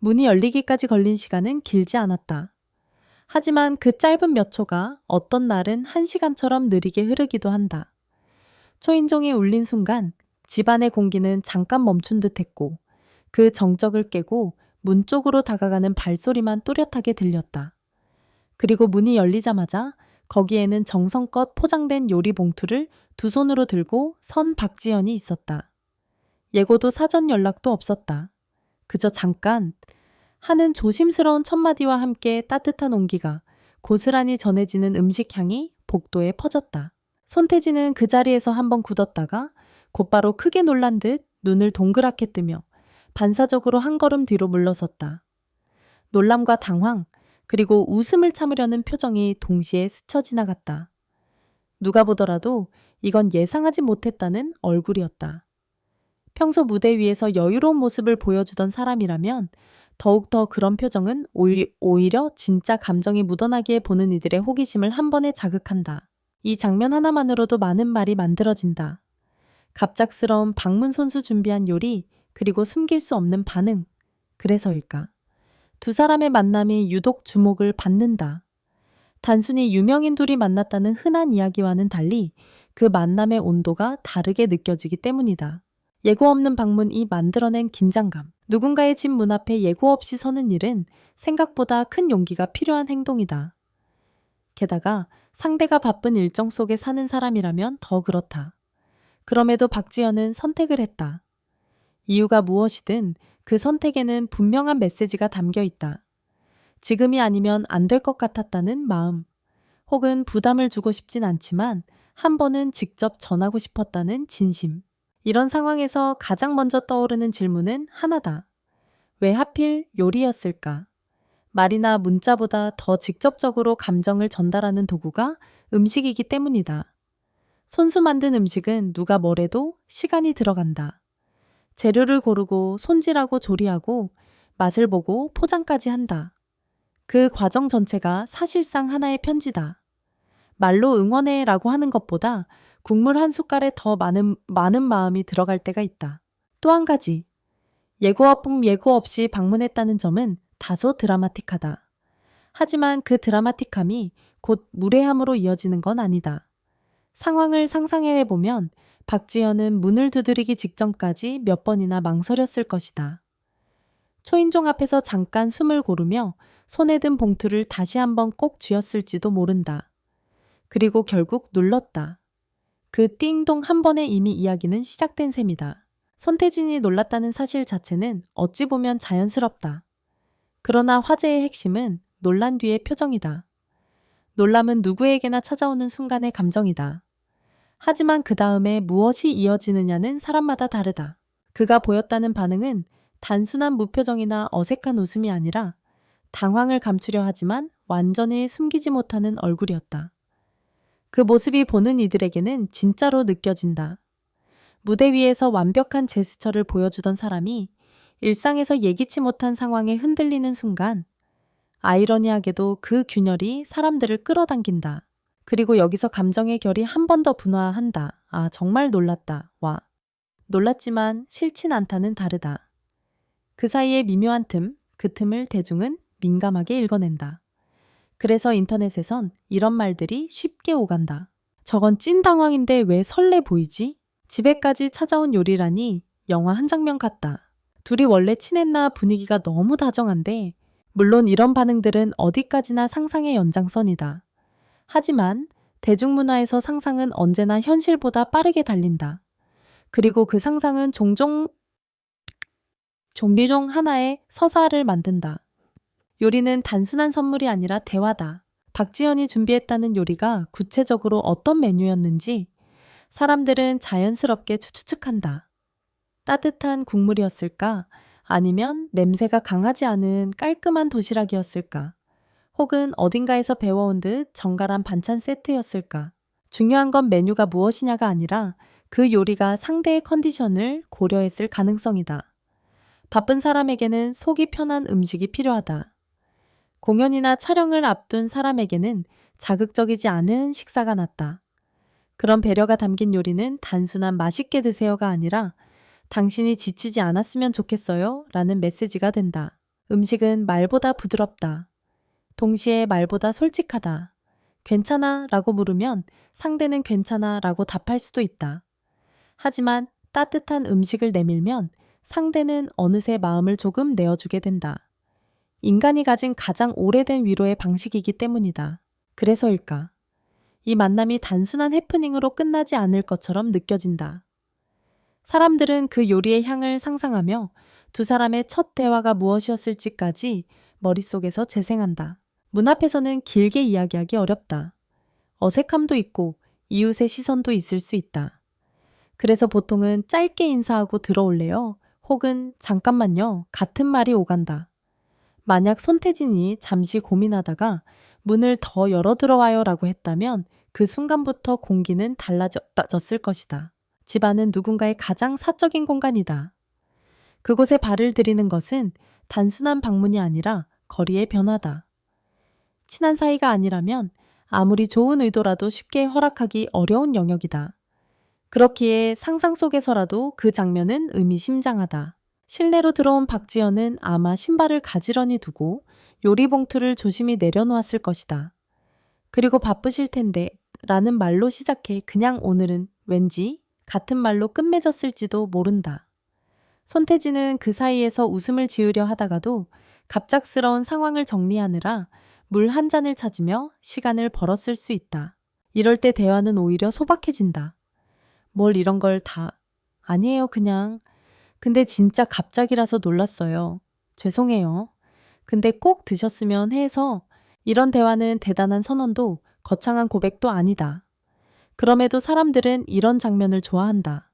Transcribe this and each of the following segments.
문이 열리기까지 걸린 시간은 길지 않았다. 하지만 그 짧은 몇 초가 어떤 날은 1시간처럼 느리게 흐르기도 한다. 초인종이 울린 순간 집안의 공기는 잠깐 멈춘 듯 했고 그 정적을 깨고 문 쪽으로 다가가는 발소리만 또렷하게 들렸다. 그리고 문이 열리자마자 거기에는 정성껏 포장된 요리 봉투를 두 손으로 들고 선 박지연이 있었다. 예고도 사전 연락도 없었다. 그저 잠깐 하는 조심스러운 첫마디와 함께 따뜻한 온기가 고스란히 전해지는 음식 향이 복도에 퍼졌다. 손태진은 그 자리에서 한번 굳었다가 곧바로 크게 놀란 듯 눈을 동그랗게 뜨며 반사적으로 한 걸음 뒤로 물러섰다. 놀람과 당황, 그리고 웃음을 참으려는 표정이 동시에 스쳐 지나갔다. 누가 보더라도 이건 예상하지 못했다는 얼굴이었다. 평소 무대 위에서 여유로운 모습을 보여주던 사람이라면 더욱더 그런 표정은 오히려 진짜 감정이 묻어나기에 보는 이들의 호기심을 한 번에 자극한다. 이 장면 하나만으로도 많은 말이 만들어진다. 갑작스러운 방문 손수 준비한 요리, 그리고 숨길 수 없는 반응. 그래서일까? 두 사람의 만남이 유독 주목을 받는다. 단순히 유명인 둘이 만났다는 흔한 이야기와는 달리 그 만남의 온도가 다르게 느껴지기 때문이다. 예고 없는 방문이 만들어낸 긴장감. 누군가의 집 문 앞에 예고 없이 서는 일은 생각보다 큰 용기가 필요한 행동이다. 게다가 상대가 바쁜 일정 속에 사는 사람이라면 더 그렇다. 그럼에도 박지연은 선택을 했다. 이유가 무엇이든 그 선택에는 분명한 메시지가 담겨 있다. 지금이 아니면 안 될 것 같았다는 마음, 혹은 부담을 주고 싶진 않지만 한 번은 직접 전하고 싶었다는 진심. 이런 상황에서 가장 먼저 떠오르는 질문은 하나다. 왜 하필 요리였을까? 말이나 문자보다 더 직접적으로 감정을 전달하는 도구가 음식이기 때문이다. 손수 만든 음식은 누가 뭐래도 시간이 들어간다. 재료를 고르고 손질하고 조리하고 맛을 보고 포장까지 한다. 그 과정 전체가 사실상 하나의 편지다. 말로 응원해라고 하는 것보다 국물 한 숟갈에 더 많은 마음이 들어갈 때가 있다. 또 한 가지, 예고 없이 방문했다는 점은 다소 드라마틱하다. 하지만 그 드라마틱함이 곧 무례함으로 이어지는 건 아니다. 상황을 상상해보면 박지연은 문을 두드리기 직전까지 몇 번이나 망설였을 것이다. 초인종 앞에서 잠깐 숨을 고르며 손에 든 봉투를 다시 한번 꼭 쥐었을지도 모른다. 그리고 결국 눌렀다. 그 띵동 한 번에 이미 이야기는 시작된 셈이다. 손태진이 놀랐다는 사실 자체는 어찌 보면 자연스럽다. 그러나 화제의 핵심은 놀란 뒤의 표정이다. 놀람은 누구에게나 찾아오는 순간의 감정이다. 하지만 그 다음에 무엇이 이어지느냐는 사람마다 다르다. 그가 보였다는 반응은 단순한 무표정이나 어색한 웃음이 아니라 당황을 감추려 하지만 완전히 숨기지 못하는 얼굴이었다. 그 모습이 보는 이들에게는 진짜로 느껴진다. 무대 위에서 완벽한 제스처를 보여주던 사람이 일상에서 예기치 못한 상황에 흔들리는 순간, 아이러니하게도 그 균열이 사람들을 끌어당긴다. 그리고 여기서 감정의 결이 한 번 더 분화한다. 아, 정말 놀랐다. 와, 놀랐지만 싫진 않다는 다르다. 그 사이의 미묘한 틈, 그 틈을 대중은 민감하게 읽어낸다. 그래서 인터넷에선 이런 말들이 쉽게 오간다. 저건 찐 당황인데 왜 설레 보이지? 집에까지 찾아온 요리라니 영화 한 장면 같다. 둘이 원래 친했나 분위기가 너무 다정한데, 물론 이런 반응들은 어디까지나 상상의 연장선이다. 하지만 대중문화에서 상상은 언제나 현실보다 빠르게 달린다. 그리고 그 상상은 종종 좀비 중 하나의 서사를 만든다. 요리는 단순한 선물이 아니라 대화다. 박지연이 준비했다는 요리가 구체적으로 어떤 메뉴였는지 사람들은 자연스럽게 추측한다. 따뜻한 국물이었을까? 아니면 냄새가 강하지 않은 깔끔한 도시락이었을까? 혹은 어딘가에서 배워온 듯 정갈한 반찬 세트였을까? 중요한 건 메뉴가 무엇이냐가 아니라 그 요리가 상대의 컨디션을 고려했을 가능성이다. 바쁜 사람에게는 속이 편한 음식이 필요하다. 공연이나 촬영을 앞둔 사람에게는 자극적이지 않은 식사가 낫다. 그런 배려가 담긴 요리는 단순한 맛있게 드세요가 아니라 당신이 지치지 않았으면 좋겠어요 라는 메시지가 된다. 음식은 말보다 부드럽다. 동시에 말보다 솔직하다. 괜찮아 라고 물으면 상대는 괜찮아 라고 답할 수도 있다. 하지만 따뜻한 음식을 내밀면 상대는 어느새 마음을 조금 내어주게 된다. 인간이 가진 가장 오래된 위로의 방식이기 때문이다. 그래서일까? 이 만남이 단순한 해프닝으로 끝나지 않을 것처럼 느껴진다. 사람들은 그 요리의 향을 상상하며 두 사람의 첫 대화가 무엇이었을지까지 머릿속에서 재생한다. 문 앞에서는 길게 이야기하기 어렵다. 어색함도 있고 이웃의 시선도 있을 수 있다. 그래서 보통은 짧게 인사하고 들어올래요. 혹은 잠깐만요. 같은 말이 오간다. 만약 손태진이 잠시 고민하다가 문을 더 열어 들어와요 라고 했다면 그 순간부터 공기는 달라졌을 것이다. 집안은 누군가의 가장 사적인 공간이다. 그곳에 발을 들이는 것은 단순한 방문이 아니라 거리의 변화다. 친한 사이가 아니라면 아무리 좋은 의도라도 쉽게 허락하기 어려운 영역이다. 그렇기에 상상 속에서라도 그 장면은 의미심장하다. 실내로 들어온 박지연은 아마 신발을 가지런히 두고 요리 봉투를 조심히 내려놓았을 것이다. 그리고 바쁘실 텐데 라는 말로 시작해 그냥 오늘은 왠지 같은 말로 끝맺었을지도 모른다. 손태진은 그 사이에서 웃음을 지으려 하다가도 갑작스러운 상황을 정리하느라 물 한 잔을 찾으며 시간을 벌었을 수 있다. 이럴 때 대화는 오히려 소박해진다. 뭘 이런 걸 다. 아니에요, 그냥. 근데 진짜 갑자기라서 놀랐어요. 죄송해요. 근데 꼭 드셨으면 해서 이런 대화는 대단한 선언도 거창한 고백도 아니다. 그럼에도 사람들은 이런 장면을 좋아한다.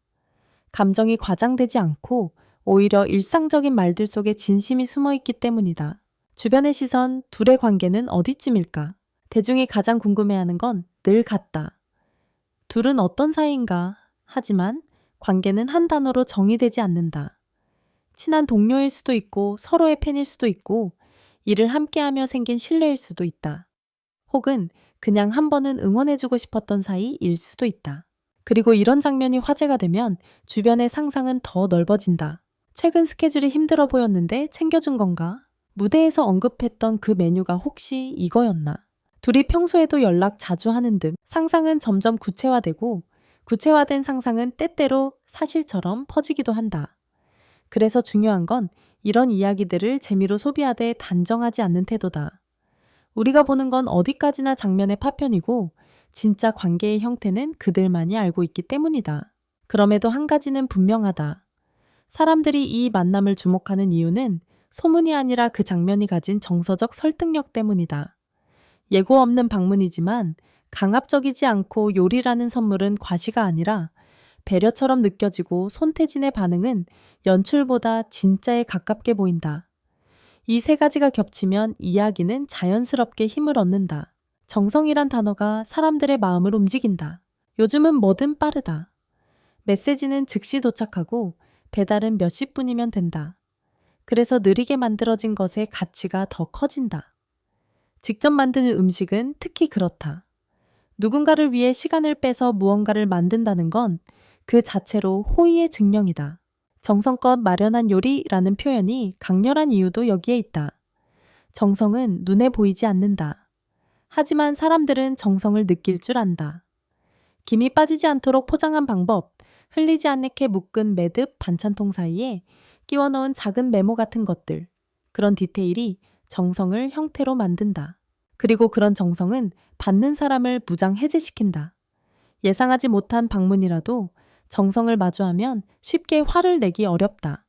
감정이 과장되지 않고 오히려 일상적인 말들 속에 진심이 숨어 있기 때문이다. 주변의 시선, 둘의 관계는 어디쯤일까? 대중이 가장 궁금해하는 건 늘 같다. 둘은 어떤 사이인가? 하지만 관계는 한 단어로 정의되지 않는다. 친한 동료일 수도 있고 서로의 팬일 수도 있고 일을 함께하며 생긴 신뢰일 수도 있다. 혹은 그냥 한 번은 응원해주고 싶었던 사이일 수도 있다. 그리고 이런 장면이 화제가 되면 주변의 상상은 더 넓어진다. 최근 스케줄이 힘들어 보였는데 챙겨준 건가? 무대에서 언급했던 그 메뉴가 혹시 이거였나? 둘이 평소에도 연락 자주 하는 등 상상은 점점 구체화되고 구체화된 상상은 때때로 사실처럼 퍼지기도 한다. 그래서 중요한 건 이런 이야기들을 재미로 소비하되 단정하지 않는 태도다. 우리가 보는 건 어디까지나 장면의 파편이고 진짜 관계의 형태는 그들만이 알고 있기 때문이다. 그럼에도 한 가지는 분명하다. 사람들이 이 만남을 주목하는 이유는 소문이 아니라 그 장면이 가진 정서적 설득력 때문이다. 예고 없는 방문이지만 강압적이지 않고 요리라는 선물은 과시가 아니라 배려처럼 느껴지고 손태진의 반응은 연출보다 진짜에 가깝게 보인다. 이 세 가지가 겹치면 이야기는 자연스럽게 힘을 얻는다. 정성이란 단어가 사람들의 마음을 움직인다. 요즘은 뭐든 빠르다. 메시지는 즉시 도착하고 배달은 몇십 분이면 된다. 그래서 느리게 만들어진 것의 가치가 더 커진다. 직접 만드는 음식은 특히 그렇다. 누군가를 위해 시간을 빼서 무언가를 만든다는 건 그 자체로 호의의 증명이다. 정성껏 마련한 요리라는 표현이 강렬한 이유도 여기에 있다. 정성은 눈에 보이지 않는다. 하지만 사람들은 정성을 느낄 줄 안다. 김이 빠지지 않도록 포장한 방법, 흘리지 않게 묶은 매듭 반찬통 사이에 끼워 넣은 작은 메모 같은 것들, 그런 디테일이 정성을 형태로 만든다. 그리고 그런 정성은 받는 사람을 무장해제시킨다. 예상하지 못한 방문이라도 정성을 마주하면 쉽게 화를 내기 어렵다.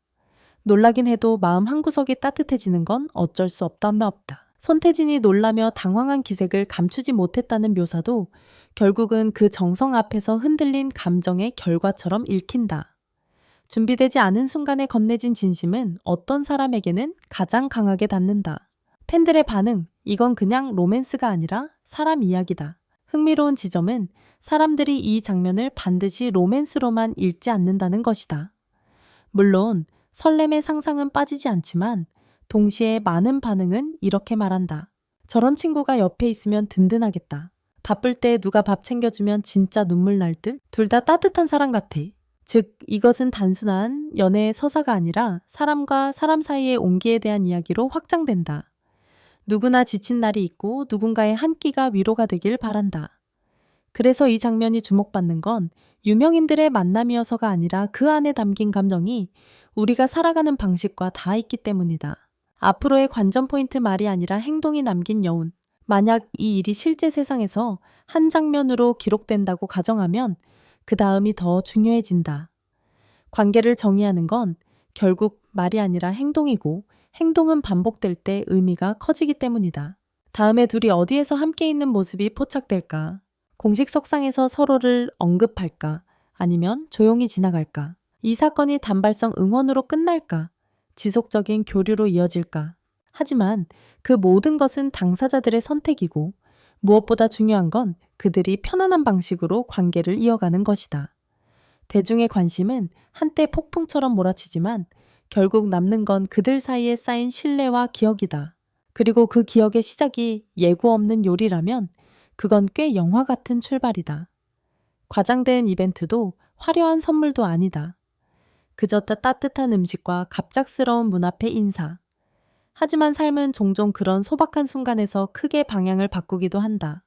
놀라긴 해도 마음 한구석이 따뜻해지는 건 어쩔 수 없다면 없다. 손태진이 놀라며 당황한 기색을 감추지 못했다는 묘사도 결국은 그 정성 앞에서 흔들린 감정의 결과처럼 읽힌다. 준비되지 않은 순간에 건네진 진심은 어떤 사람에게는 가장 강하게 닿는다. 팬들의 반응, 이건 그냥 로맨스가 아니라 사람 이야기다. 흥미로운 지점은 사람들이 이 장면을 반드시 로맨스로만 읽지 않는다는 것이다. 물론 설렘의 상상은 빠지지 않지만 동시에 많은 반응은 이렇게 말한다. 저런 친구가 옆에 있으면 든든하겠다. 바쁠 때 누가 밥 챙겨주면 진짜 눈물 날 듯? 둘 다 따뜻한 사람 같아. 즉, 이것은 단순한 연애의 서사가 아니라 사람과 사람 사이의 온기에 대한 이야기로 확장된다. 누구나 지친 날이 있고 누군가의 한 끼가 위로가 되길 바란다. 그래서 이 장면이 주목받는 건 유명인들의 만남이어서가 아니라 그 안에 담긴 감정이 우리가 살아가는 방식과 닿아 있기 때문이다. 앞으로의 관전 포인트 말이 아니라 행동이 남긴 여운. 만약 이 일이 실제 세상에서 한 장면으로 기록된다고 가정하면 그 다음이 더 중요해진다. 관계를 정의하는 건 결국 말이 아니라 행동이고 행동은 반복될 때 의미가 커지기 때문이다. 다음에 둘이 어디에서 함께 있는 모습이 포착될까? 공식 석상에서 서로를 언급할까? 아니면 조용히 지나갈까? 이 사건이 단발성 응원으로 끝날까? 지속적인 교류로 이어질까? 하지만 그 모든 것은 당사자들의 선택이고 무엇보다 중요한 건 그들이 편안한 방식으로 관계를 이어가는 것이다. 대중의 관심은 한때 폭풍처럼 몰아치지만 결국 남는 건 그들 사이에 쌓인 신뢰와 기억이다. 그리고 그 기억의 시작이 예고 없는 요리라면 그건 꽤 영화 같은 출발이다. 과장된 이벤트도 화려한 선물도 아니다. 그저 따뜻한 음식과 갑작스러운 문 앞의 인사. 하지만 삶은 종종 그런 소박한 순간에서 크게 방향을 바꾸기도 한다.